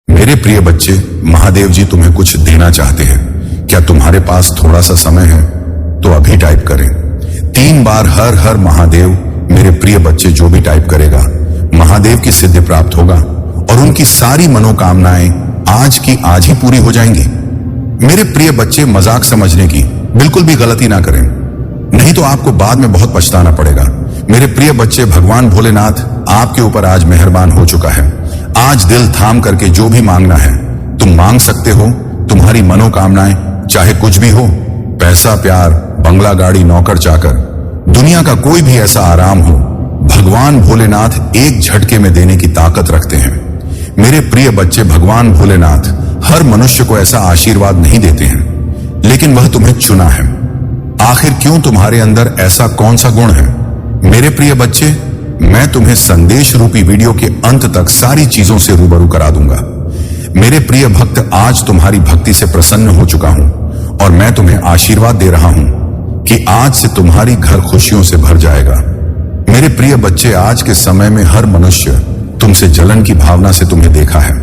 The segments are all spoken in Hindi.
मेरे प्रिय बच्चे, महादेव जी तुम्हें कुछ देना चाहते हैं। क्या तुम्हारे पास थोड़ा सा समय है? तो अभी टाइप करें 3 बार हर हर महादेव। मेरे प्रिय बच्चे, जो भी टाइप करेगा महादेव की सिद्धि प्राप्त होगा और उनकी सारी मनोकामनाएं आज की आज ही पूरी हो जाएंगी। मेरे प्रिय बच्चे, मजाक समझने की बिल्कुल भी गलती ना करें, नहीं तो आपको बाद में बहुत पछताना पड़ेगा। मेरे प्रिय बच्चे, भगवान भोलेनाथ आपके ऊपर आज मेहरबान हो चुका है। आज दिल थाम करके जो भी मांगना है तुम मांग सकते हो। तुम्हारी मनोकामनाएं चाहे कुछ भी हो, पैसा, प्यार, बंगला, गाड़ी, नौकर, चाकर, दुनिया का कोई भी ऐसा आराम हो, भगवान भोलेनाथ एक झटके में देने की ताकत रखते हैं। मेरे प्रिय बच्चे, भगवान भोलेनाथ हर मनुष्य को ऐसा आशीर्वाद नहीं देते हैं, लेकिन वह तुम्हें चुना है। आखिर क्यों? तुम्हारे अंदर ऐसा कौन सा गुण है? मेरे प्रिय बच्चे, मैं तुम्हें संदेश रूपी वीडियो के अंत तक सारी चीजों से रूबरू करा दूंगा। मेरे प्रिय भक्त, आज तुम्हारी भक्ति से प्रसन्न हो चुका हूं और मैं तुम्हें आशीर्वाद दे रहा हूं कि आज से तुम्हारी घर खुशियों से भर जाएगा। मेरे प्रिय बच्चे, आज के समय में हर मनुष्य तुमसे जलन की भावना से तुम्हें देखा है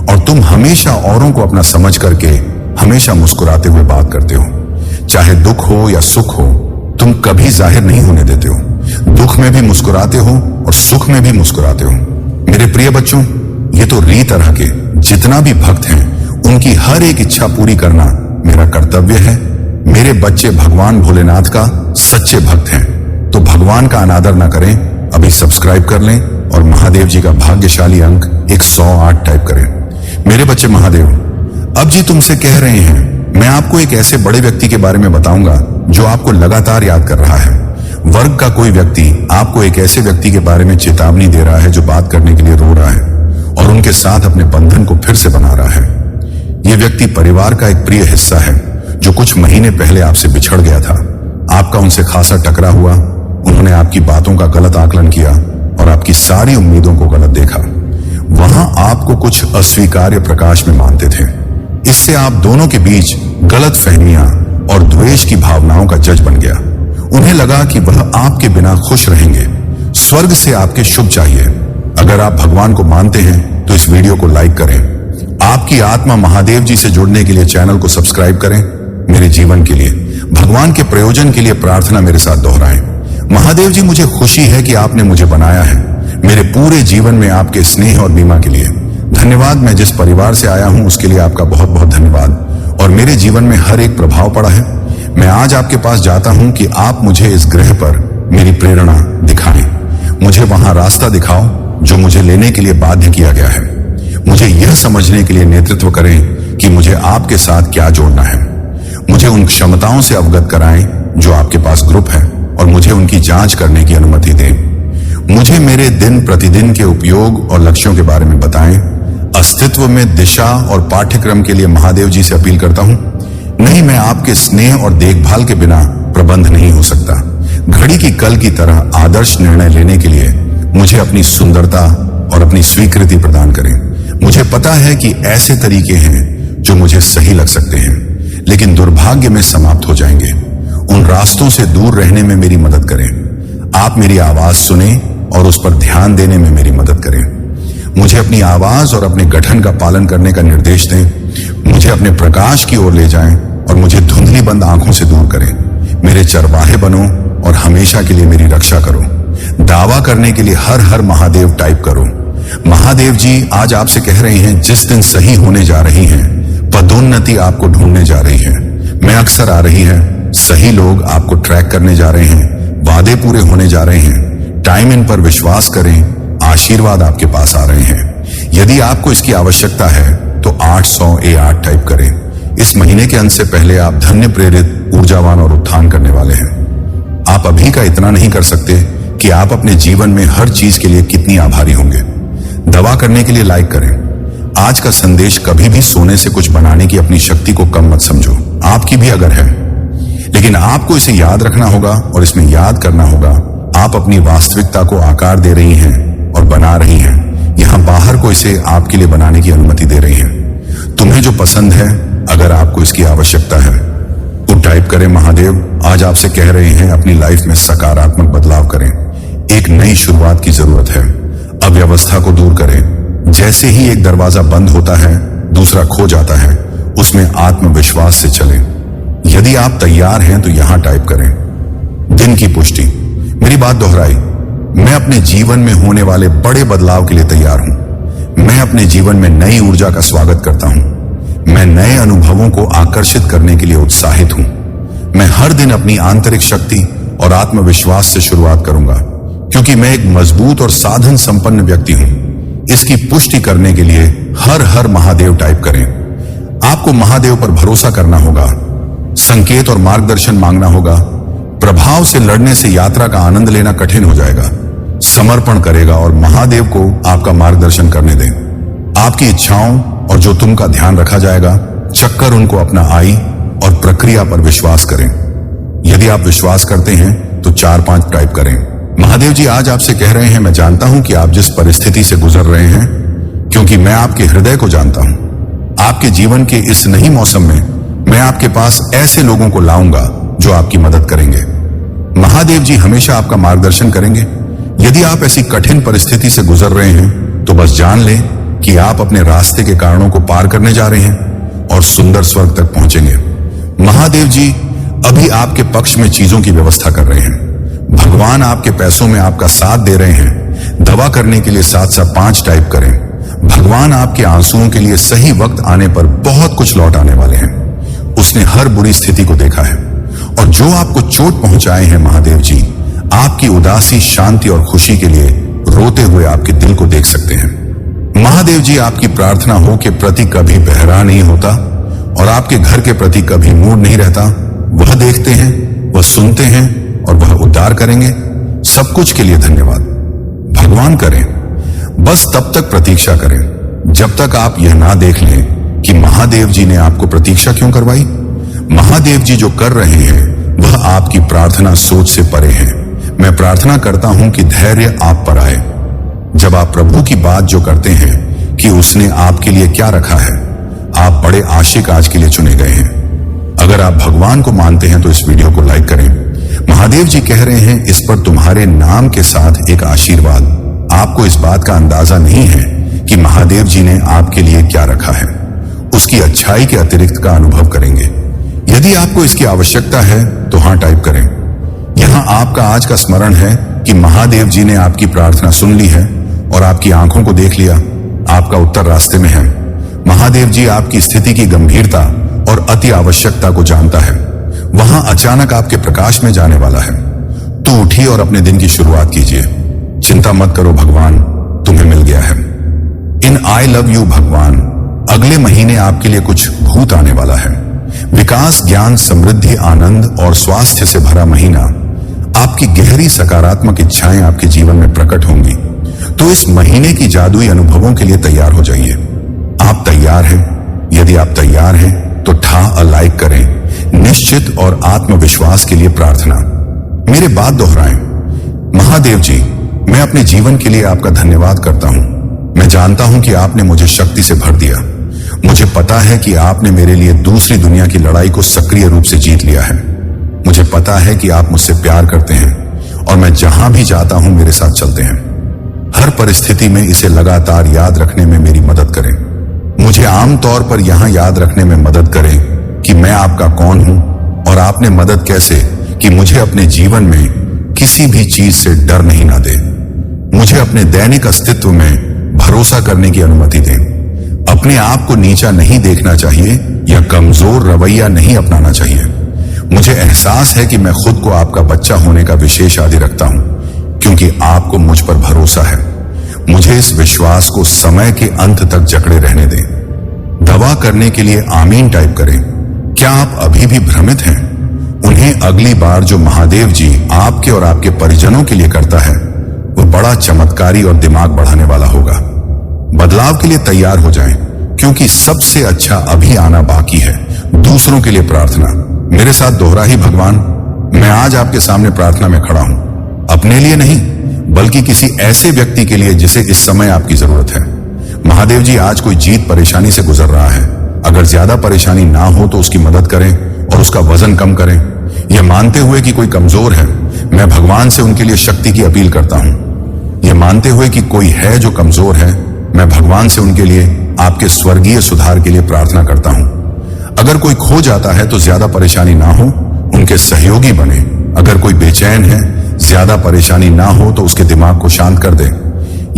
और तुम हमेशा औरों को अपना समझ करके हमेशा मुस्कुराते हुए बात करते हो। चाहे दुख हो या सुख हो, तुम कभी जाहिर नहीं होने देते हो। दुख में भी मुस्कुराते हो और सुख में भी मुस्कुराते हो। मेरे प्रिय बच्चों, ये तो री तरह के जितना भी भक्त हैं उनकी हर एक इच्छा पूरी करना मेरा कर्तव्य है। मेरे बच्चे भगवान भोलेनाथ का सच्चे भक्त हैं, तो भगवान का अनादर ना करें। अभी सब्सक्राइब कर लें और महादेव जी का भाग्यशाली अंक 108 टाइप करें। मेरे बच्चे महादेव अब जी तुमसे कह रहे हैं, मैं आपको एक ऐसे बड़े व्यक्ति के बारे में बताऊंगा जो आपको लगातार याद कर रहा है। वर्ग का कोई व्यक्ति आपको एक ऐसे व्यक्ति के बारे में चेतावनी दे रहा है जो बात करने के लिए रो रहा है और उनके साथ अपने बंधन को फिर से बना रहा है। यह व्यक्ति परिवार का एक प्रिय हिस्सा है जो कुछ महीने पहले आपसे बिछड़ गया था। आपका उनसे खासा टकरा हुआ, उन्होंने आपकी बातों का गलत आकलन किया और आपकी सारी उम्मीदों को गलत देखा। वहां आपको कुछ अस्वीकार्य प्रकाश में मानते थे। इससे आप दोनों के बीच गलत फहमियां और द्वेष की भावनाओं का जज बन गया। उन्हें लगा कि वह आपके बिना खुश रहेंगे। स्वर्ग से आपके शुभ चाहिए। अगर आप भगवान को मानते हैं तो इस वीडियो को लाइक करें। आपकी आत्मा महादेव जी से जुड़ने के लिए चैनल को सब्सक्राइब करें। मेरे जीवन के लिए, भगवान के प्रयोजन के लिए प्रार्थना मेरे साथ दोहराएं। महादेव जी, मुझे खुशी है कि आपने मुझे बनाया है। मेरे पूरे जीवन में आपके स्नेह और बीमा के लिए धन्यवाद। मैं जिस परिवार से आया हूं उसके लिए आपका बहुत बहुत धन्यवाद और मेरे जीवन में हर एक प्रभाव पड़ा है। मैं आज आपके पास जाता हूं कि आप मुझे इस ग्रह पर मेरी प्रेरणा दिखाएं। मुझे वहां रास्ता दिखाओ जो मुझे लेने के लिए बाध्य किया गया है। मुझे यह समझने के लिए नेतृत्व करें कि मुझे आपके साथ क्या जोड़ना है। मुझे उन क्षमताओं से अवगत कराएं जो आपके पास ग्रुप है और मुझे उनकी जांच करने की अनुमति दें। मुझे मेरे दिन प्रतिदिन के उपयोग और लक्ष्यों के बारे में बताएं। अस्तित्व में दिशा और पाठ्यक्रम के लिए महादेव जी से अपील करता हूं। नहीं, मैं आपके स्नेह और देखभाल के बिना प्रबंध नहीं हो सकता। घड़ी की कल की तरह आदर्श निर्णय लेने के लिए मुझे अपनी सुंदरता और अपनी स्वीकृति प्रदान करें। मुझे पता है कि ऐसे तरीके हैं जो मुझे सही लग सकते हैं लेकिन दुर्भाग्य में समाप्त हो जाएंगे। उन रास्तों से दूर रहने में मेरी मदद करें। आप मेरी आवाज सुने और उस पर ध्यान देने में मेरी मदद करें। मुझे अपनी आवाज और अपने गठन का पालन करने का निर्देश दें। मुझे अपने प्रकाश की ओर ले जाएं और मुझे धुंधली बंद आंखों से दूर करें। मेरे चरवाहे बनो और हमेशा के लिए मेरी रक्षा करो। दावा करने के लिए हर हर महादेव टाइप करो। महादेव जी आज आपसे कह रहे हैं, जिस दिन सही होने जा रही हैं, पदोन्नति आपको ढूंढने जा रही है। मैं अक्सर आ रही है। सही लोग आपको ट्रैक करने जा रहे हैं। वादे पूरे होने जा रहे हैं। टाइम इन पर विश्वास करें। आशीर्वाद आपके पास आ रहे हैं। यदि आपको इसकी आवश्यकता है तो 808 टाइप करें। इस महीने के अंत से पहले आप धन्य, प्रेरित, ऊर्जावान और उत्थान करने वाले हैं। आप अभी का इतना नहीं कर सकते कि आप अपने जीवन में हर चीज के लिए कितनी आभारी होंगे। दवा करने के लिए लाइक करें। आज का संदेश, कभी भी सोने से कुछ बनाने की अपनी शक्ति को कम मत समझो। आपकी भी अगर है, लेकिन आपको इसे याद रखना होगा और इसमें याद करना होगा, आप अपनी वास्तविकता को आकार दे रही हैं और बना रही हैं। यहां बाहर को इसे आपके लिए बनाने की अनुमति दे रही हैं। तुम्हें जो पसंद है, अगर आपको इसकी आवश्यकता है तो टाइप करें। महादेव आज आपसे कह रहे हैं, अपनी लाइफ में सकारात्मक बदलाव करें। एक नई शुरुआत की जरूरत है। अव्यवस्था को दूर करें। जैसे ही एक दरवाजा बंद होता है दूसरा खो जाता है, उसमें आत्मविश्वास से चलें। यदि आप तैयार हैं तो यहां टाइप करें, दिन की पुष्टि। मेरी बात दोहराई, मैं अपने जीवन में होने वाले बड़े बदलाव के लिए तैयार हूं। मैं अपने जीवन में नई ऊर्जा का स्वागत करता हूं। मैं नए अनुभवों को आकर्षित करने के लिए उत्साहित हूं। मैं हर दिन अपनी आंतरिक शक्ति और आत्मविश्वास से शुरुआत करूंगा, क्योंकि मैं एक मजबूत और साधन संपन्न व्यक्ति हूं। इसकी पुष्टि करने के लिए हर हर महादेव टाइप करें। आपको महादेव पर भरोसा करना होगा, संकेत और मार्गदर्शन मांगना होगा। प्रभाव से लड़ने से यात्रा का आनंद लेना कठिन हो जाएगा। समर्पण करेगा और महादेव को आपका मार्गदर्शन करने दें। आपकी इच्छाओं और जो तुम का ध्यान रखा जाएगा, चक्कर उनको अपना आई और प्रक्रिया पर विश्वास करें। यदि आप विश्वास करते हैं तो 4-5 टाइप करें। महादेव जी आज आपसे कह रहे हैं, मैं जानता हूं कि आप जिस परिस्थिति से गुजर रहे हैं, क्योंकि मैं आपके हृदय को जानता हूं। आपके जीवन के इस नई मौसम में मैं आपके पास ऐसे लोगों को लाऊंगा जो आपकी मदद करेंगे। महादेव जी हमेशा आपका मार्गदर्शन करेंगे। यदि आप ऐसी कठिन परिस्थिति से गुजर रहे हैं तो बस जान लें कि आप अपने रास्ते के कारणों को पार करने जा रहे हैं और सुंदर स्वर्ग तक पहुंचेंगे। महादेव जी अभी आपके पक्ष में चीजों की व्यवस्था कर रहे हैं। भगवान आपके पैसों में आपका साथ दे रहे हैं। दवा करने के लिए 7-5 टाइप करें। भगवान आपके आंसुओं के लिए सही वक्त आने पर बहुत कुछ लौट आने वाले हैं। उसने हर बुरी स्थिति को देखा है और जो आपको चोट पहुंचाए हैं, महादेव जी आपकी उदासी, शांति और खुशी के लिए रोते हुए आपके दिल को देख सकते हैं। महादेव जी आपकी प्रार्थना हो के प्रति कभी बहरा नहीं होता और आपके घर के प्रति कभी मूड नहीं रहता। वह देखते हैं, वह सुनते हैं और वह उद्धार करेंगे। सब कुछ के लिए धन्यवाद। भगवान करें, बस तब तक प्रतीक्षा करें जब तक आप यह ना देख लें कि महादेव जी ने आपको प्रतीक्षा क्यों करवाई। महादेव जी जो कर रहे हैं वह आपकी प्रार्थना सोच से परे है। मैं प्रार्थना करता हूं कि धैर्य आप पर आए। जब आप प्रभु की बात जो करते हैं कि उसने आपके लिए क्या रखा है, आप बड़े आशिक आज के लिए चुने गए हैं। अगर आप भगवान को मानते हैं तो इस वीडियो को लाइक करें। महादेव जी कह रहे हैं, इस पर तुम्हारे नाम के साथ एक आशीर्वाद। आपको इस बात का अंदाजा नहीं है कि महादेव जी ने आपके लिए क्या रखा है। उसकी अच्छाई के अतिरिक्त का अनुभव करेंगे। यदि आपको इसकी आवश्यकता है तो हां टाइप करें। यहां आपका आज का स्मरण है कि महादेव जी ने आपकी प्रार्थना सुन ली है और आपकी आंखों को देख लिया। आपका उत्तर रास्ते में है। महादेव जी आपकी स्थिति की गंभीरता और अति आवश्यकता को जानता है। वहां अचानक आपके प्रकाश में जाने वाला है। तो उठिए और अपने दिन की शुरुआत कीजिए। चिंता मत करो, भगवान तुम्हें मिल गया है। इन आई लव यू भगवान, अगले महीने आपके लिए कुछ भूत आने वाला है। विकास, ज्ञान, समृद्धि, आनंद और स्वास्थ्य से भरा महीना। आपकी गहरी सकारात्मक इच्छाएं आपके जीवन में प्रकट होंगी। तो इस महीने की जादुई अनुभवों के लिए तैयार हो जाइए। आप तैयार हैं? यदि आप तैयार हैं तो ठा लाइक करें। निश्चित और आत्मविश्वास के लिए प्रार्थना। मेरे बात दोहराएं। महादेव जी, मैं अपने जीवन के लिए आपका धन्यवाद करता हूं। मैं जानता हूं कि आपने मुझे शक्ति से भर दिया। मुझे पता है कि आपने मेरे लिए दूसरी दुनिया की लड़ाई को सक्रिय रूप से जीत लिया है। मुझे पता है कि आप मुझसे प्यार करते हैं और मैं जहां भी जाता हूं मेरे साथ चलते हैं। हर परिस्थिति में इसे लगातार याद रखने में मेरी मदद करें। मुझे आमतौर पर यहां याद रखने में मदद करें कि मैं आपका कौन हूं और आपने मदद कैसे कि मुझे अपने जीवन में किसी भी चीज से डर नहीं ना दे। मुझे अपने दैनिक अस्तित्व में भरोसा करने की अनुमति दें। अपने आप को नीचा नहीं देखना चाहिए या कमजोर रवैया नहीं अपनाना चाहिए। मुझे एहसास है कि मैं खुद को आपका बच्चा होने का विशेष आदि रखता हूं, क्योंकि आपको मुझ पर भरोसा है। मुझे इस विश्वास को समय के अंत तक जकड़े रहने दें। दवा करने के लिए आमीन टाइप करें। क्या आप अभी भी भ्रमित हैं? उन्हें अगली बार जो महादेव जी आपके और आपके परिजनों के लिए करता है वह बड़ा चमत्कारी और दिमाग बढ़ाने वाला होगा। बदलाव के लिए तैयार हो जाएं, क्योंकि सबसे अच्छा अभी आना बाकी है। दूसरों के लिए प्रार्थना। मेरे साथ दोहरा ही भगवान, मैं आज आपके सामने प्रार्थना में खड़ा हूं। अपने लिए नहीं, बल्कि किसी ऐसे व्यक्ति के लिए जिसे इस समय आपकी जरूरत है। महादेव जी, आज कोई जीत परेशानी से गुजर रहा है। अगर ज्यादा परेशानी ना हो तो उसकी मदद करें और उसका वजन कम करें। यह मानते हुए कि कोई कमजोर है, मैं भगवान से उनके लिए शक्ति की अपील करता हूं। यह मानते हुए कि कोई है जो कमजोर है, मैं भगवान से उनके लिए, आपके स्वर्गीय सुधार के लिए प्रार्थना करता हूं। अगर कोई खो जाता है तो ज्यादा परेशानी ना हो, उनके सहयोगी बने। अगर कोई बेचैन है, ज्यादा परेशानी ना हो तो उसके दिमाग को शांत कर दे।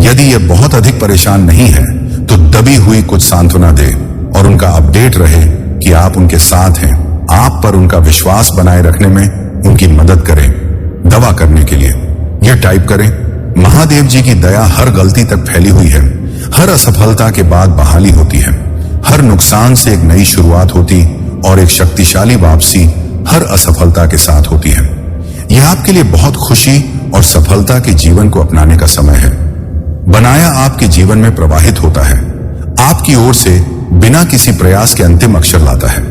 यदि यह बहुत अधिक परेशान नहीं है तो दबी हुई कुछ सांत्वना दे और उनका अपडेट रहे कि आप उनके साथ हैं। आप पर उनका विश्वास बनाए रखने में उनकी मदद करें। दवा करने के लिए यह टाइप करें, महादेव जी की दया हर गलती तक फैली हुई है। हर असफलता के बाद बहाली होती है। हर नुकसान से एक नई शुरुआत होती और एक शक्तिशाली वापसी हर असफलता के साथ होती है। यह आपके लिए बहुत खुशी और सफलता के जीवन को अपनाने का समय है। बनाया आपके जीवन में प्रवाहित होता है, आपकी ओर से बिना किसी प्रयास के अंतिम अक्षर लाता है।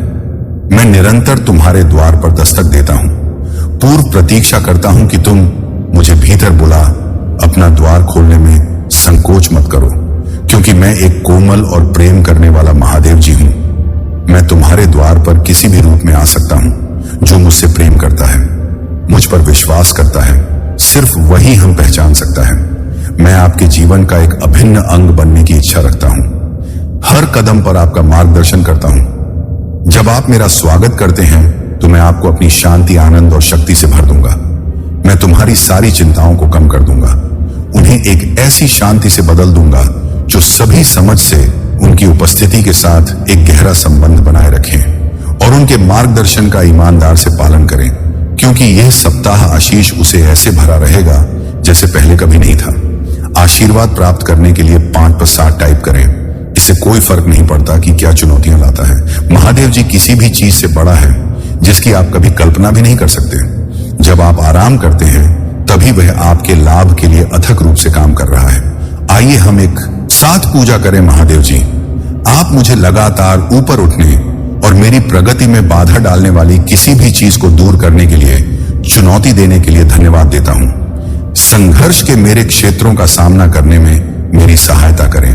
मैं निरंतर तुम्हारे द्वार पर दस्तक देता हूं, पूर्व प्रतीक्षा करता हूं कि तुम मुझे भीतर बुला। अपना द्वार खोलने में संकोच मत करो, क्योंकि मैं एक कोमल और प्रेम करने वाला महादेव जी हूं। मैं तुम्हारे द्वार पर किसी भी रूप में आ सकता हूं जो मुझसे प्रेम करता है, मुझ पर विश्वास करता है। सिर्फ वही हम पहचान सकता है। मैं आपके जीवन का एक अभिन्न अंग बनने की इच्छा रखता हूं। हर कदम पर आपका मार्गदर्शन करता हूं। जब आप मेरा स्वागत करते हैं तो मैं आपको अपनी शांति, आनंद और शक्ति से भर दूंगा। मैं तुम्हारी सारी चिंताओं को कम कर दूंगा, उन्हें एक ऐसी शांति से बदल दूंगा जो सभी समझ से उनकी उपस्थिति के साथ एक गहरा संबंध बनाए रखें और उनके मार्गदर्शन का ईमानदार से पालन करें, क्योंकि यह सप्ताह आशीष उसे ऐसे भरा रहेगा जैसे पहले कभी नहीं था। आशीर्वाद प्राप्त करने के लिए 5 पर 7 टाइप करें। इससे कोई फर्क नहीं पड़ता कि क्या चुनौतियां लाता है। महादेव जी किसी भी चीज से बड़ा है जिसकी आप कभी कल्पना भी नहीं कर सकते। जब आप आराम करते हैं तभी वह आपके लाभ के लिए अथक रूप से काम कर रहा है। आइए हम एक साथ पूजा करें। महादेव जी, आप मुझे लगातार ऊपर उठने और मेरी प्रगति में बाधा डालने वाली किसी भी चीज को दूर करने के लिए, चुनौती देने के लिए धन्यवाद देता हूं। संघर्ष के मेरे क्षेत्रों का सामना करने में मेरी सहायता करें।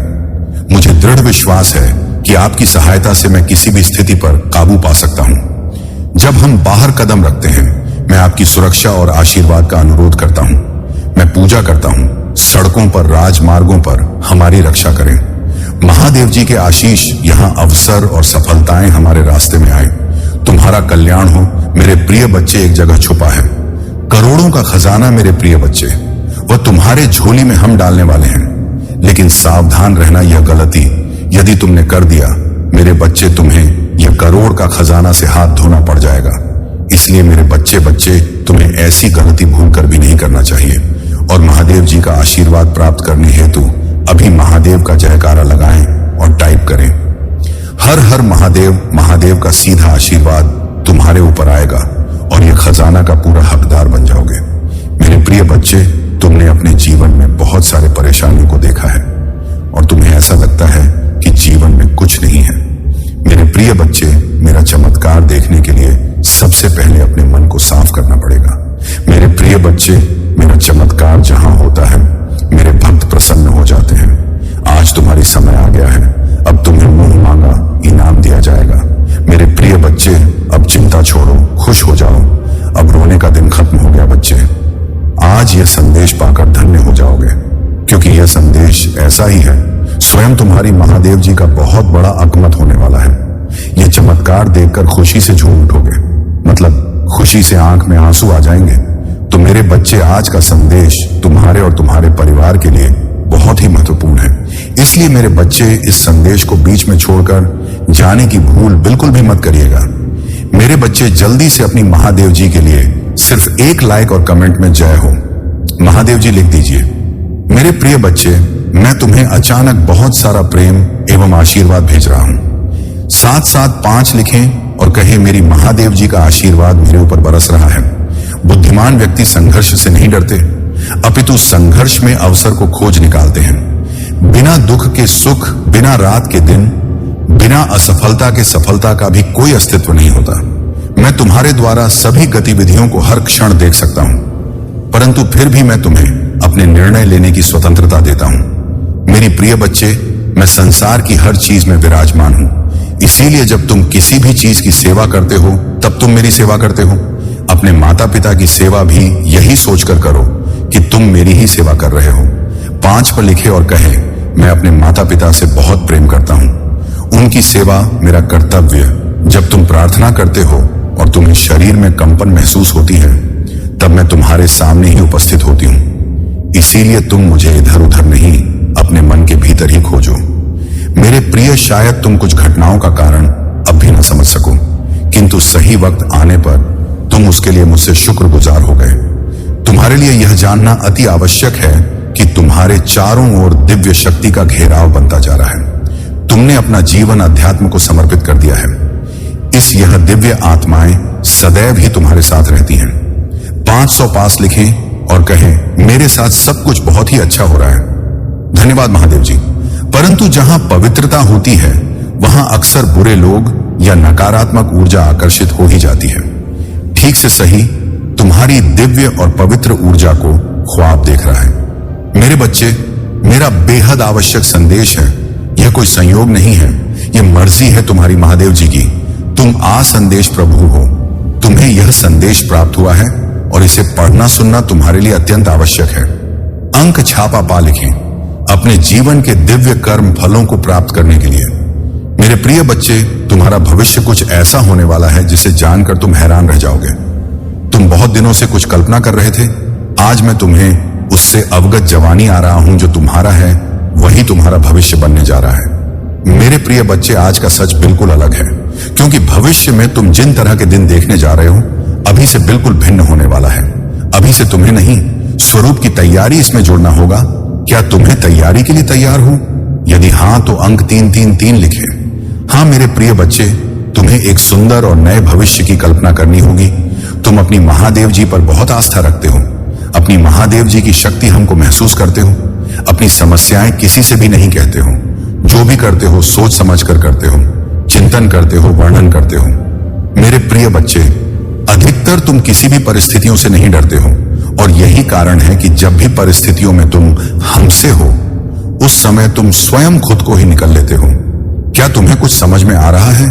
मुझे दृढ़ विश्वास है कि आपकी सहायता से मैं किसी भी स्थिति पर काबू पा सकता हूं। जब हम बाहर कदम रखते हैं, मैं आपकी सुरक्षा और आशीर्वाद का अनुरोध करता हूं। मैं पूजा करता हूं, सड़कों पर, राजमार्गों पर हमारी रक्षा करें। महादेव जी के आशीष, यहां अवसर और सफलताएं हमारे रास्ते में आए। तुम्हारा कल्याण हो। मेरे प्रिय बच्चे, एक जगह छुपा है करोड़ों का खजाना। मेरे प्रिय बच्चे, वह तुम्हारे झोली में हम डालने वाले हैं। लेकिन सावधान रहना, यह गलती यदि तुमने कर दिया, मेरे बच्चे, तुम्हें यह करोड़ का खजाना से हाथ धोना पड़ जाएगा। इसलिए मेरे बच्चे, तुम्हें ऐसी गलती भूलकर भी नहीं करना चाहिए। और महादेव जी का आशीर्वाद प्राप्त करने हेतु अभी महादेव का जयकारा लगाएं और टाइप करें, हर हर महादेव। महादेव का सीधा आशीर्वाद तुम्हारे ऊपर आएगा और यह खजाना का पूरा हकदार बन जाओगे। मेरे प्रिय बच्चे, तुमने अपने जीवन में बहुत सारे परेशानियों को देखा है और तुम्हें ऐसा लगता है कि जीवन में कुछ नहीं है। मेरे प्रिय बच्चे, मेरा चमत्कार देखने के लिए सबसे पहले अपने मन को साफ करना पड़ेगा। मेरे प्रिय बच्चे, मेरा चमत्कार जहां होता है, मेरे भक्त प्रसन्न हो जाते हैं। आज तुम्हारी समय आ गया है। अब तुम्हें मुंह मांगा इनाम दिया जाएगा। मेरे प्रिय बच्चे, अब चिंता छोड़ो, खुश हो जाओ। अब रोने का दिन खत्म हो गया बच्चे। आज यह संदेश पाकर धन्य हो जाओगे, क्योंकि यह संदेश ऐसा ही है। स्वयं तुम्हारी महादेव जी का बहुत बड़ा आगमन होने वाला है। यह चमत्कार देखकर खुशी से झूम उठोगे, मतलब खुशी से आंख में आंसू आ जाएंगे। तो मेरे बच्चे, आज का संदेश तुम्हारे और तुम्हारे परिवार के लिए बहुत ही महत्वपूर्ण है। इसलिए मेरे बच्चे, इस संदेश को बीच में छोड़कर जाने की भूल बिल्कुल भी मत करिएगा। मेरे बच्चे, जल्दी से अपनी महादेव जी के लिए सिर्फ एक लाइक और कमेंट में जय हो महादेव जी लिख दीजिए। मेरे प्रिय बच्चे, मैं तुम्हें अचानक बहुत सारा प्रेम एवं आशीर्वाद भेज रहा हूं। साथ साथ 5 लिखें और कहें, मेरी महादेव जी का आशीर्वाद मेरे ऊपर बरस रहा है। बुद्धिमान व्यक्ति संघर्ष से नहीं डरते, अपितु संघर्ष में अवसर को खोज निकालते हैं। बिना दुख के सुख, बिना रात के दिन, बिना असफलता के सफलता का भी कोई अस्तित्व नहीं होता। मैं तुम्हारे द्वारा सभी गतिविधियों को हर क्षण देख सकता हूं, परंतु फिर भी मैं तुम्हें अपने निर्णय लेने की स्वतंत्रता देता हूं। मेरी प्रिय बच्चे, मैं संसार की हर चीज में विराजमान हूं। इसीलिए जब तुम किसी भी चीज की सेवा करते हो, तब तुम मेरी सेवा करते हो। अपने माता पिता की सेवा भी यही सोचकर करो कि तुम मेरी ही सेवा कर रहे हो। 5 पर लिखे और कहें, मैं अपने माता पिता से बहुत प्रेम करता हूं। उनकी सेवा मेरा कर्तव्य। जब तुम प्रार्थना करते हो और तुम्हें शरीर में कंपन महसूस होती है, तब मैं तुम्हारे सामने ही उपस्थित होती हूं। इसीलिए तुम मुझे इधर उधर नहीं, अपने मन के भीतर ही खोजो। मेरे प्रिय, शायद तुम कुछ घटनाओं का कारण अब भी न समझ सको, किंतु सही वक्त आने पर तुम उसके लिए मुझसे शुक्रगुजार हो गए। तुम्हारे लिए यह जानना अति आवश्यक है कि तुम्हारे चारों ओर दिव्य शक्ति का घेराव बनता जा रहा है। तुमने अपना जीवन अध्यात्म को समर्पित कर दिया है। इस यह दिव्य आत्माएं सदैव ही तुम्हारे साथ रहती हैं। 500 पास लिखें और कहें, मेरे साथ सब कुछ बहुत ही अच्छा हो रहा है। धन्यवाद महादेव जी। परंतु जहां पवित्रता होती है, वहां अक्सर बुरे लोग या नकारात्मक ऊर्जा आकर्षित हो ही जाती है। ठीक से सही तुम्हारी दिव्य और पवित्र ऊर्जा को ख्वाब देख रहा है। मेरे बच्चे, मेरा बेहद आवश्यक संदेश है। यह कोई संयोग नहीं है, यह मर्जी है तुम्हारी महादेव जी की। तुम आसंदेश प्रभु हो। तुम्हें यह संदेश प्राप्त हुआ है और इसे पढ़ना सुनना तुम्हारे लिए अत्यंत आवश्यक है। अंक छापा पा लिखें अपने जीवन के दिव्य कर्म फलों को प्राप्त करने के लिए। मेरे प्रिय बच्चे, तुम्हारा भविष्य कुछ ऐसा होने वाला है जिसे जानकर तुम हैरान रह जाओगे। तुम बहुत दिनों से कुछ कल्पना कर रहे थे, आज मैं तुम्हें उससे अवगत जवानी आ रहा हूं। जो तुम्हारा है वही तुम्हारा भविष्य बनने जा रहा है। मेरे प्रिय बच्चे, आज का सच बिल्कुल अलग है, क्योंकि भविष्य में तुम जिन तरह के दिन देखने जा रहे हो, अभी से बिल्कुल भिन्न होने वाला है। अभी से तुम्हें नहीं, स्वरूप की तैयारी इसमें जोड़ना होगा। क्या तुम्हें तैयारी के लिए तैयार हो? यदि हां, तो अंक 333 लिखें। हां मेरे प्रिय बच्चे, तुम्हें एक सुंदर और नए भविष्य की कल्पना करनी होगी। तुम अपनी महादेव जी पर बहुत आस्था रखते हो। अपनी महादेव जी की शक्ति हमको महसूस करते हो। अपनी समस्याएं किसी से भी नहीं कहते हो। जो भी करते हो सोच समझ कर करते हो, चिंतन करते हो, वर्णन करते हो। मेरे प्रिय बच्चे, अधिकतर तुम किसी भी परिस्थितियों से नहीं डरते हो, और यही कारण है कि जब भी परिस्थितियों में तुम हमसे हो, उस समय तुम स्वयं खुद को ही निकल लेते हो। क्या तुम्हें कुछ समझ में आ रहा है?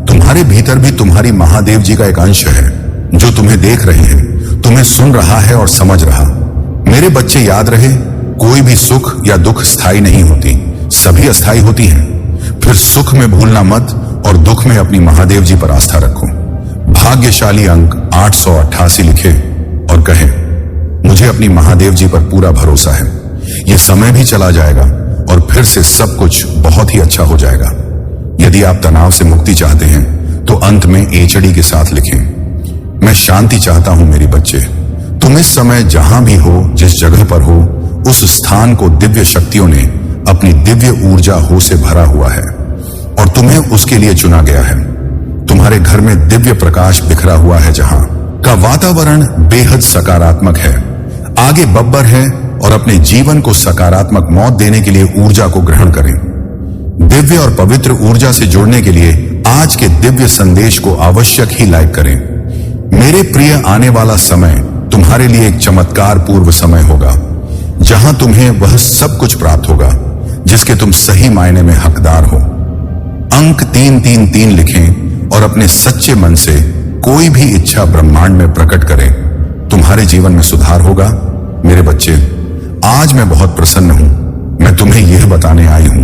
तुम्हारे भीतर भी तुम्हारी महादेव जी का एक अंश है जो तुम्हें देख रहे हैं, तुम्हें सुन रहा है और समझ रहा। मेरे बच्चे, याद रहे, कोई भी सुख या दुख स्थायी नहीं होती, सभी अस्थायी होती हैं। फिर सुख में भूलना मत और दुख में अपनी महादेव जी पर आस्था रखो। भाग्यशाली अंक 888 लिखे और कहे, मुझे अपनी महादेव जी पर पूरा भरोसा है। यह समय भी चला जाएगा और फिर से सब कुछ बहुत ही अच्छा हो जाएगा। यदि आप तनाव से मुक्ति चाहते हैं तो अंत में एचडी के साथ लिखें, मैं शांति चाहता हूं मेरे बच्चे। तुम इस समय जहां भी हो, जिस जगह पर हो, उस स्थान को दिव्य शक्तियों ने अपनी दिव्य ऊर्जा हो से भरा हुआ है और तुम्हें उसके लिए चुना गया है। तुम्हारे घर में दिव्य प्रकाश बिखरा हुआ है, जहां का वातावरण बेहद सकारात्मक है। आगे बब्बर है और अपने जीवन को सकारात्मक मौत देने के लिए ऊर्जा को ग्रहण करें। दिव्य और पवित्र ऊर्जा से जुड़ने के लिए आज के दिव्य संदेश को आवश्यक ही लाइक करें। मेरे प्रिय, आने वाला समय तुम्हारे लिए एक चमत्कार पूर्व समय होगा, जहां तुम्हें वह सब कुछ प्राप्त होगा जिसके तुम सही मायने में हकदार हो। अंक 333 लिखें और अपने सच्चे मन से कोई भी इच्छा ब्रह्मांड में प्रकट करें। तुम्हारे जीवन में सुधार होगा। मेरे बच्चे, आज मैं बहुत प्रसन्न हूं। मैं तुम्हें यह बताने आई हूं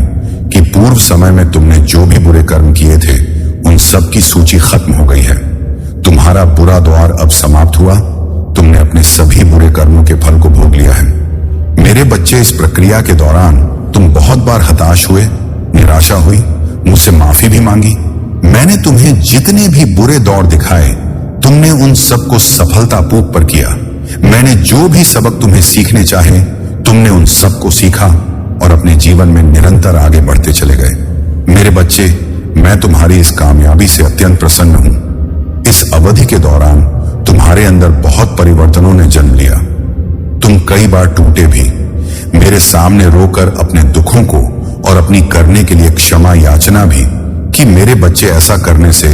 कि पूर्व समय में तुमने जो भी बुरे कर्म किए थे, उन सब की सूची खत्म हो गई है। तुम्हारा बुरा दौर अब समाप्त हुआ। तुमने अपने सभी बुरे कर्मों के फल को भोग लिया है। मेरे बच्चे, इस प्रक्रिया के दौरान तुम बहुत बार हताश हुए, निराशा हुई, मुझसे माफी भी मांगी। मैंने तुम्हें जितने भी बुरे दौर दिखाए, तुमने उन सबको सफलतापूर्वक पर किया। मैंने जो भी सबक तुम्हें सीखने चाहे, तुमने उन सबको सीखा और अपने जीवन में निरंतर आगे बढ़ते चले गए। मेरे बच्चे, मैं तुम्हारी इस कामयाबी से अत्यंत प्रसन्न हूं। इस अवधि के दौरान तुम्हारे अंदर बहुत परिवर्तनों ने जन्म लिया। तुम कई बार टूटे भी, मेरे सामने रोकर अपने दुखों को और अपनी करने के लिए क्षमा याचना भी कि मेरे बच्चे, ऐसा करने से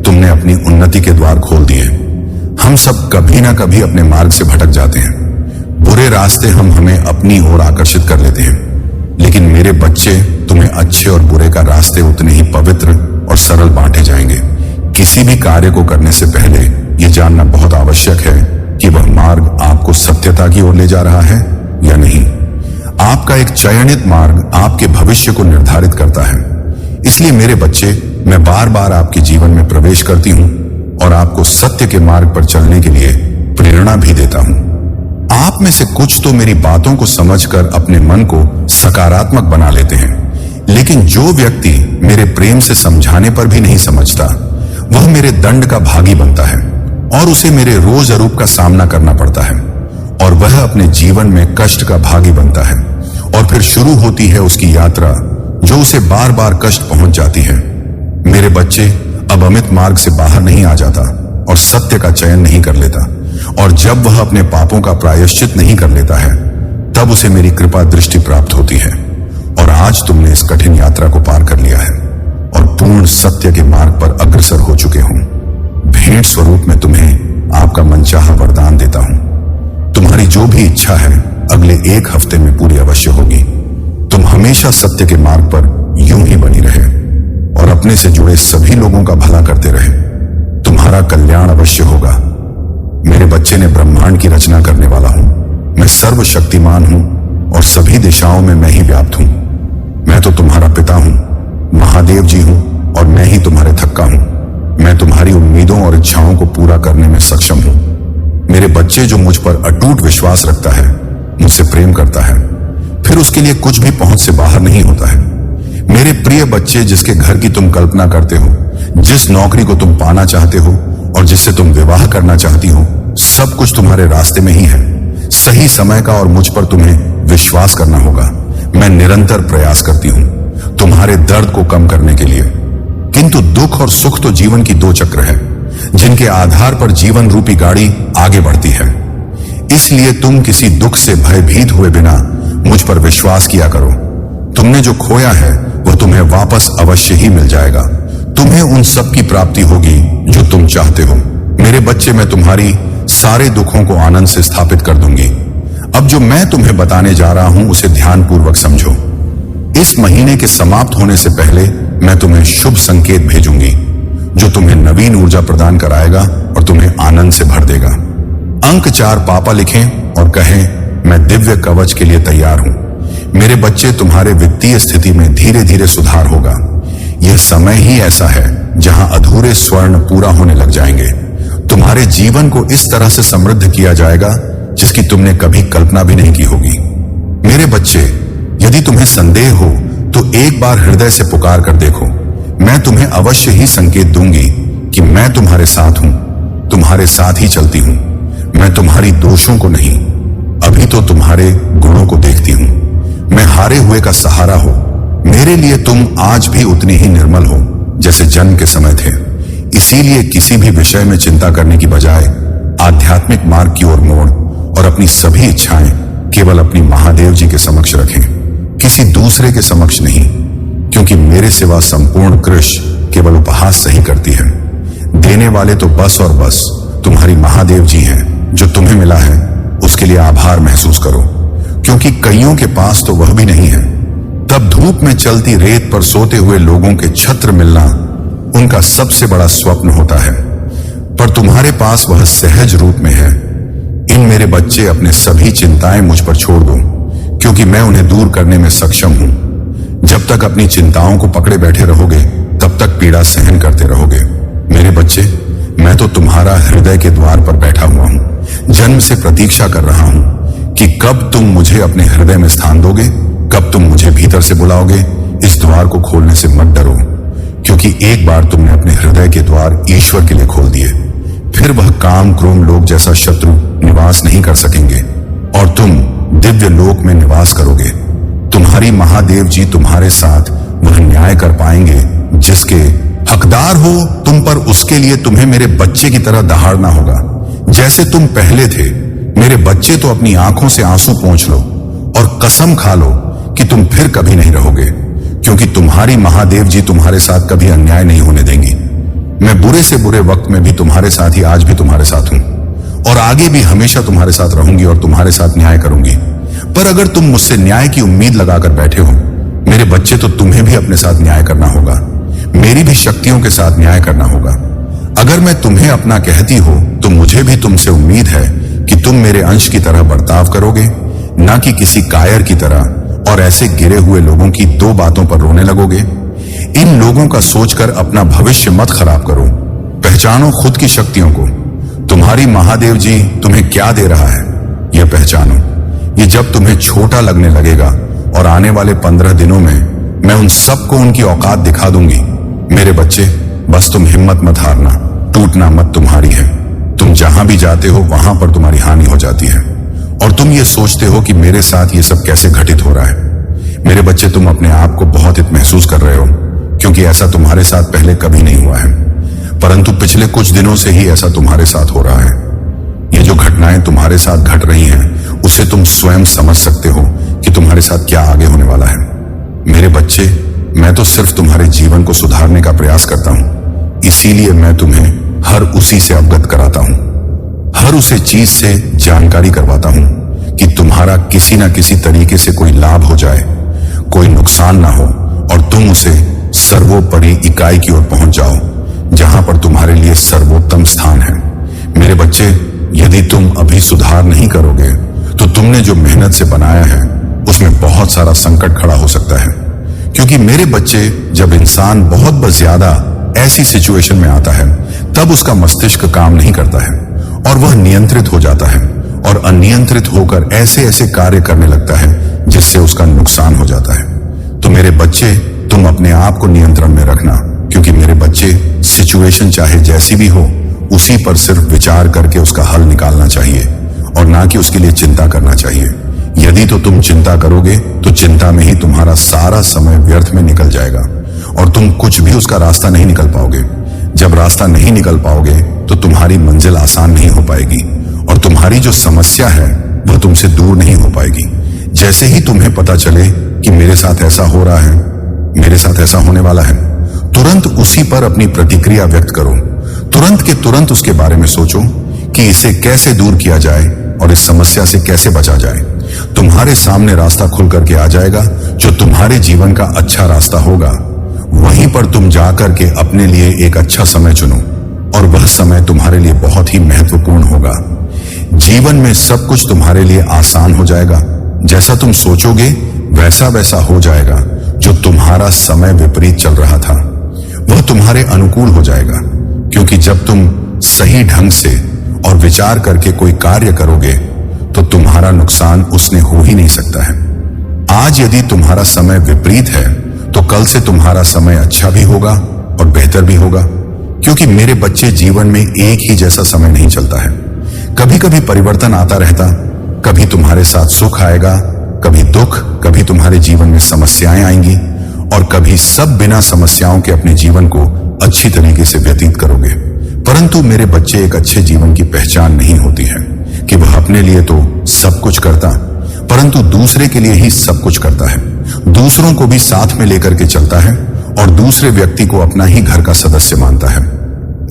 तुमने अपनी उन्नति के द्वार खोल दिए। हम सब कभी ना कभी अपने मार्ग से भटक जाते हैं। बुरे रास्ते हम हमें अपनी ओर आकर्षित कर लेते हैं, लेकिन मेरे बच्चे, तुम्हें अच्छे और बुरे का रास्ते उतने ही पवित्र और सरल बांटे जाएंगे। किसी भी कार्य को करने से पहले यह जानना बहुत आवश्यक है कि वह मार्ग आपको सत्यता की ओर ले जा रहा है या नहीं। आपका एक चयनित मार्ग आपके भविष्य को निर्धारित करता है। इसलिए मेरे बच्चे, मैं बार बार आपके जीवन में प्रवेश करती हूं और आपको सत्य के मार्ग पर चलने के लिए प्रेरणा भी देता हूं। आप में से कुछ तो मेरी बातों को समझकर अपने मन को सकारात्मक बना लेते हैं, लेकिन जो व्यक्ति मेरे प्रेम से समझाने पर भी नहीं समझता, वह मेरे दंड का भागी बनता है और उसे मेरे रोज अरूप का सामना करना पड़ता है और वह अपने जीवन में कष्ट का भागी बनता है और फिर शुरू होती है उसकी यात्रा जो उसे बार बार कष्ट पहुंच जाती है। मेरे बच्चे, अब अमित मार्ग से बाहर नहीं आ जाता और सत्य का चयन नहीं कर लेता, और जब वह अपने पापों का प्रायश्चित नहीं कर लेता है तब उसे मेरी कृपा दृष्टि प्राप्त होती है। और आज तुमने इस कठिन यात्रा को पार कर लिया है और पूर्ण सत्य के मार्ग पर अग्रसर हो चुके हो। भेंट स्वरूप में तुम्हें आपका मनचाहा वरदान देता हूं। तुम्हारी जो भी इच्छा है अगले 1 हफ्ते में पूरी अवश्य होगी। तुम हमेशा सत्य के मार्ग पर यूं ही बनी रहे और अपने से जुड़े सभी लोगों का भला करते रहे। तुम्हारा कल्याण अवश्य होगा। मेरे बच्चे ने ब्रह्मांड की रचना करने वाला हूं। मैं सर्वशक्तिमान हूं और सभी दिशाओं में मैं ही व्याप्त हूं। मैं तो तुम्हारा पिता हूं, महादेव जी हूं, और मैं ही तुम्हारे थक्का हूं। मैं तुम्हारी उम्मीदों और इच्छाओं को पूरा करने में सक्षम हूं। मेरे बच्चे, जो मुझ पर अटूट विश्वास रखता है, मुझसे प्रेम करता है, फिर उसके लिए कुछ भी पहुंच से बाहर नहीं होता है। मेरे प्रिय बच्चे, जिसके घर की तुम कल्पना करते हो, जिस नौकरी को तुम पाना चाहते हो और जिससे तुम विवाह करना चाहती हो, सब कुछ तुम्हारे रास्ते में ही है। सही समय का और मुझ पर तुम्हें विश्वास करना होगा। मैं निरंतर प्रयास करती हूं तुम्हारे दर्द को कम करने के लिए, किंतु दुख और सुख तो जीवन की 2 चक्र है जिनके आधार पर जीवन रूपी गाड़ी आगे बढ़ती है। इसलिए तुम किसी दुख से भयभीत हुए बिना मुझ पर विश्वास किया करो। तुमने जो खोया है वह तुम्हें वापस अवश्य ही मिल जाएगा। तुम्हें उन सब की प्राप्ति होगी जो तुम चाहते हो। मेरे बच्चे, मैं तुम्हारी सारे दुखों को आनंद से स्थापित कर दूंगी। अब जो मैं तुम्हें बताने जा रहा हूं उसे ध्यानपूर्वक समझो। इस महीने के समाप्त होने से पहले मैं तुम्हें शुभ संकेत भेजूंगी जो तुम्हें नवीन ऊर्जा प्रदान कराएगा और तुम्हें आनंद से भर देगा। अंक 4 पापा लिखें और कहें, मैं दिव्य कवच के लिए तैयार हूं। मेरे बच्चे, तुम्हारे वित्तीय स्थिति में धीरे धीरे सुधार होगा। यह समय ही ऐसा है जहां अधूरे स्वर्ण पूरा होने लग जाएंगे। तुम्हारे जीवन को इस तरह से समृद्ध किया जाएगा जिसकी तुमने कभी कल्पना भी नहीं की होगी। मेरे बच्चे, यदि तुम्हें संदेह हो तो एक बार हृदय से पुकार कर देखो। मैं तुम्हें अवश्य ही संकेत दूंगी कि मैं तुम्हारे साथ हूं, तुम्हारे साथ ही चलती हूं। मैं तुम्हारी दोषों को नहीं, अभी तो तुम्हारे गुणों को देखती हूं। मैं हारे हुए का सहारा हो। मेरे लिए तुम आज भी उतनी ही निर्मल हो जैसे जन्म के समय थे। इसीलिए किसी भी विषय में चिंता करने की बजाय आध्यात्मिक मार्ग की ओर मोड़ और अपनी सभी इच्छाएं केवल अपनी महादेव जी के समक्ष रखें, किसी दूसरे के समक्ष नहीं, क्योंकि मेरे सिवा संपूर्ण कृष केवल उपहास सही करती है। देने वाले तो बस और बस तुम्हारी महादेव जी हैं। जो तुम्हें मिला है उसके लिए आभार महसूस करो, क्योंकि कईयों के पास तो वह भी नहीं है। तब धूप में चलती रेत पर सोते हुए लोगों के छत्र मिलना उनका सबसे बड़ा स्वप्न होता है, पर तुम्हारे पास वह सहज रूप में है। इन मेरे बच्चे, अपने सभी चिंताएं मुझ पर छोड़ दो, क्योंकि मैं उन्हें दूर करने में सक्षम हूं। जब तक अपनी चिंताओं को पकड़े बैठे रहोगे तब तक पीड़ा सहन करते रहोगे। मेरे बच्चे, मैं तो तुम्हारा हृदय के द्वार पर बैठा हुआ हूं। जन्म से प्रतीक्षा कर रहा हूं कि कब तुम मुझे अपने हृदय में स्थान दोगे, कब तुम मुझे भीतर से बुलाओगे। इस द्वार को खोलने से मत डरो, क्योंकि एक बार तुमने अपने हृदय के द्वार ईश्वर के लिए खोल दिए, फिर वह काम क्रोम लोक जैसा शत्रु निवास नहीं कर सकेंगे और तुम दिव्य लोक में निवास करोगे। तुम्हारी महादेव जी तुम्हारे साथ वह न्याय कर पाएंगे जिसके हकदार हो तुम पर। उसके लिए तुम्हें मेरे बच्चे की तरह दहाड़ना होगा, जैसे तुम पहले थे। मेरे बच्चे, तो अपनी आंखों से आंसू पोंछ लो और कसम खा लो कि तुम फिर कभी नहीं रहोगे, क्योंकि तुम्हारी महादेव जी तुम्हारे साथ कभी अन्याय नहीं होने देंगी। मैं बुरे से बुरे वक्त में भी तुम्हारे साथ ही आज भी तुम्हारे साथ हूं और आगे भी हमेशा तुम्हारे साथ रहूंगी और तुम्हारे साथ न्याय करूंगी। पर अगर तुम मुझसे न्याय की उम्मीद लगाकर बैठे हो मेरे बच्चे, तो तुम्हें भी अपने साथ न्याय करना होगा, मेरी भी शक्तियों के साथ न्याय करना होगा। अगर मैं तुम्हें अपना कहती हो तो मुझे भी तुमसे उम्मीद है कि तुम मेरे अंश की तरह बर्ताव करोगे। ना कि किसी कायर की तरह और ऐसे गिरे हुए लोगों की दो बातों पर रोने लगोगे। इन लोगों का सोचकर अपना भविष्य मत खराब करो। पहचानो खुद की शक्तियों को। तुम्हारी महादेव जी तुम्हें क्या दे रहा है यह पहचानो। ये जब तुम्हें छोटा लगने लगेगा और आने वाले 15 दिनों में मैं उन सबको उनकी औकात दिखा दूंगी। मेरे बच्चे, बस तुम हिम्मत मत हारना, टूटना मत तुम्हारी है। तुम जहां भी जाते हो वहां पर तुम्हारी हानि हो जाती है और तुम ये सोचते हो कि मेरे साथ ये सब कैसे घटित हो रहा है। मेरे बच्चे, तुम अपने आप को बहुत हित महसूस कर रहे हो क्योंकि ऐसा तुम्हारे साथ पहले कभी नहीं हुआ है, परंतु पिछले कुछ दिनों से ही ऐसा तुम्हारे साथ हो रहा है। ये जो घटनाएं तुम्हारे साथ घट रही हैं, उससे तुम स्वयं समझ सकते हो कि तुम्हारे साथ क्या आगे होने वाला है। मेरे बच्चे, मैं तो सिर्फ तुम्हारे जीवन को सुधारने का प्रयास करता हूं, इसीलिए मैं तुम्हें हर उसी से अवगत कराता हूं, हर उसे चीज से जानकारी करवाता हूं कि तुम्हारा किसी न किसी तरीके से कोई लाभ हो जाए, कोई नुकसान ना हो और तुम उसे सर्वोपरि इकाई की ओर पहुंच जाओ जहां पर तुम्हारे लिए सर्वोत्तम स्थान है। मेरे बच्चे, यदि तुम अभी सुधार नहीं करोगे तो तुमने जो मेहनत से बनाया है उसमें बहुत सारा संकट खड़ा हो सकता है। क्योंकि मेरे बच्चे, जब इंसान बहुत ज्यादा ऐसी सिचुएशन में आता है तब उसका मस्तिष्क काम नहीं करता है और वह नियंत्रित हो जाता है और अनियंत्रित होकर ऐसे ऐसे कार्य करने लगता है जिससे उसका नुकसान हो जाता है। तो मेरे बच्चे, तुम अपने आप को नियंत्रण में रखना, क्योंकि मेरे बच्चे, सिचुएशन चाहे जैसी भी हो उसी पर सिर्फ विचार करके उसका हल निकालना चाहिए और ना कि उसके लिए चिंता करना चाहिए। यदि तो तुम चिंता करोगे तो चिंता में ही तुम्हारा सारा समय व्यर्थ में निकल जाएगा और तुम कुछ भी उसका रास्ता नहीं निकल पाओगे। जब रास्ता नहीं निकल पाओगे तो तुम्हारी मंजिल आसान नहीं हो पाएगी और तुम्हारी जो समस्या है वह तुमसे दूर नहीं हो पाएगी। जैसे ही तुम्हें पता चले कि मेरे साथ ऐसा हो रहा है, मेरे साथ ऐसा होने वाला है, तुरंत उसी पर अपनी प्रतिक्रिया व्यक्त करो। तुरंत के तुरंत उसके बारे में सोचो कि इसे कैसे दूर किया जाए और इस समस्या से कैसे बचा जाए। तुम्हारे सामने रास्ता खुल करके आ जाएगा जो तुम्हारे जीवन का अच्छा रास्ता होगा। वहीं पर तुम जाकर के अपने लिए एक अच्छा समय चुनो और वह समय तुम्हारे लिए बहुत ही महत्वपूर्ण होगा। जीवन में सब कुछ तुम्हारे लिए आसान हो जाएगा। जैसा तुम सोचोगे वैसा वैसा हो जाएगा। जो तुम्हारा समय विपरीत चल रहा था वह तुम्हारे अनुकूल हो जाएगा, क्योंकि जब तुम सही ढंग से और विचार करके कोई कार्य करोगे तो तुम्हारा नुकसान उसने हो ही नहीं सकता है। आज यदि तुम्हारा समय विपरीत है तो कल से तुम्हारा समय अच्छा भी होगा और बेहतर भी होगा, क्योंकि मेरे बच्चे, जीवन में एक ही जैसा समय नहीं चलता है। कभी कभी परिवर्तन आता रहता, कभी तुम्हारे साथ सुख आएगा, कभी दुख, कभी तुम्हारे जीवन में समस्याएं आएंगी और कभी सब बिना समस्याओं के अपने जीवन को अच्छी तरीके से व्यतीत करोगे। परंतु मेरे बच्चे, एक अच्छे जीवन की पहचान नहीं होती है कि वह अपने लिए तो सब कुछ करता, परंतु दूसरे के लिए ही सब कुछ करता है, दूसरों को भी साथ में लेकर के चलता है और दूसरे व्यक्ति को अपना ही घर का सदस्य मानता है।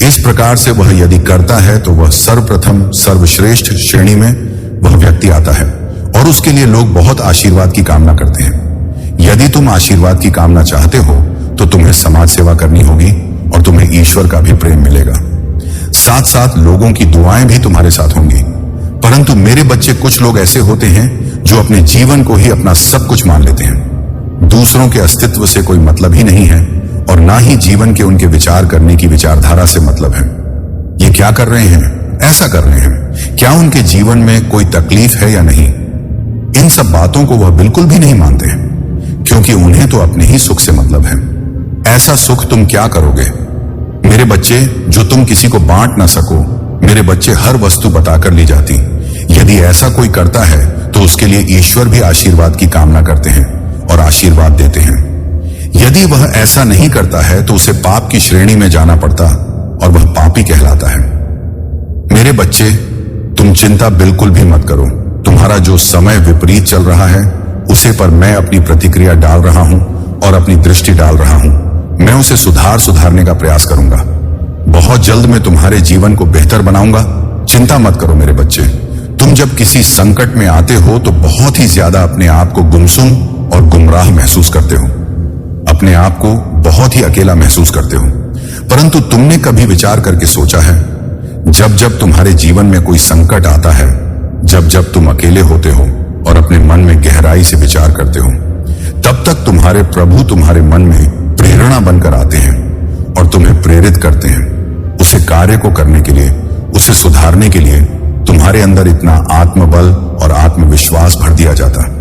इस प्रकार से वह यदि करता है तो वह सर्वप्रथम सर्वश्रेष्ठ श्रेणी में वह व्यक्ति आता है और उसके लिए लोग बहुत आशीर्वाद की कामना करते हैं। यदि तुम आशीर्वाद की कामना चाहते हो तो तुम्हें समाज सेवा करनी होगी और तुम्हें ईश्वर का भी प्रेम मिलेगा। साथ साथ लोगों की दुआएं भी तुम्हारे साथ होंगी। परंतु मेरे बच्चे, कुछ लोग ऐसे होते हैं जो अपने जीवन को ही अपना सब कुछ मान लेते हैं। दूसरों के अस्तित्व से कोई मतलब ही नहीं है और ना ही जीवन के उनके विचार करने की विचारधारा से मतलब है। ये क्या कर रहे हैं, ऐसा कर रहे हैं, क्या उनके जीवन में कोई तकलीफ है या नहीं, इन सब बातों को वह बिल्कुल भी नहीं मानते हैं, क्योंकि उन्हें तो अपने ही सुख से मतलब है। ऐसा सुख तुम क्या करोगे मेरे बच्चे, जो तुम किसी को बांट ना सको। मेरे बच्चे, हर वस्तु बताकर ली जाती। यदि ऐसा कोई करता है तो उसके लिए ईश्वर भी आशीर्वाद की कामना करते हैं और आशीर्वाद देते हैं। यदि वह ऐसा नहीं करता है तो उसे पाप की श्रेणी में जाना पड़ता और वह पापी कहलाता है। मेरे बच्चे, तुम चिंता बिल्कुल भी मत करो। तुम्हारा जो समय विपरीत चल रहा है उसे पर मैं अपनी प्रतिक्रिया डाल रहा हूं और अपनी दृष्टि डाल रहा हूं। मैं उसे सुधारने का प्रयास करूंगा। बहुत जल्द मैं तुम्हारे जीवन को बेहतर बनाऊंगा। चिंता मत करो मेरे बच्चे। तुम जब किसी संकट में आते हो तो बहुत ही ज्यादा अपने आप को गुमसुम और गुमराह महसूस करते हो, अपने आप को बहुत ही अकेला महसूस करते हो। परंतु तुमने कभी विचार करके सोचा है, जब जब तुम्हारे जीवन में कोई संकट आता है, जब जब तुम अकेले होते हो और अपने मन में गहराई से विचार करते हो, तब तक तुम्हारे प्रभु तुम्हारे मन में प्रेरणा बनकर आते हैं और तुम्हें प्रेरित करते हैं उसे कार्य को करने के लिए, उसे सुधारने के लिए। तुम्हारे अंदर इतना आत्मबल और आत्मविश्वास भर दिया जाता है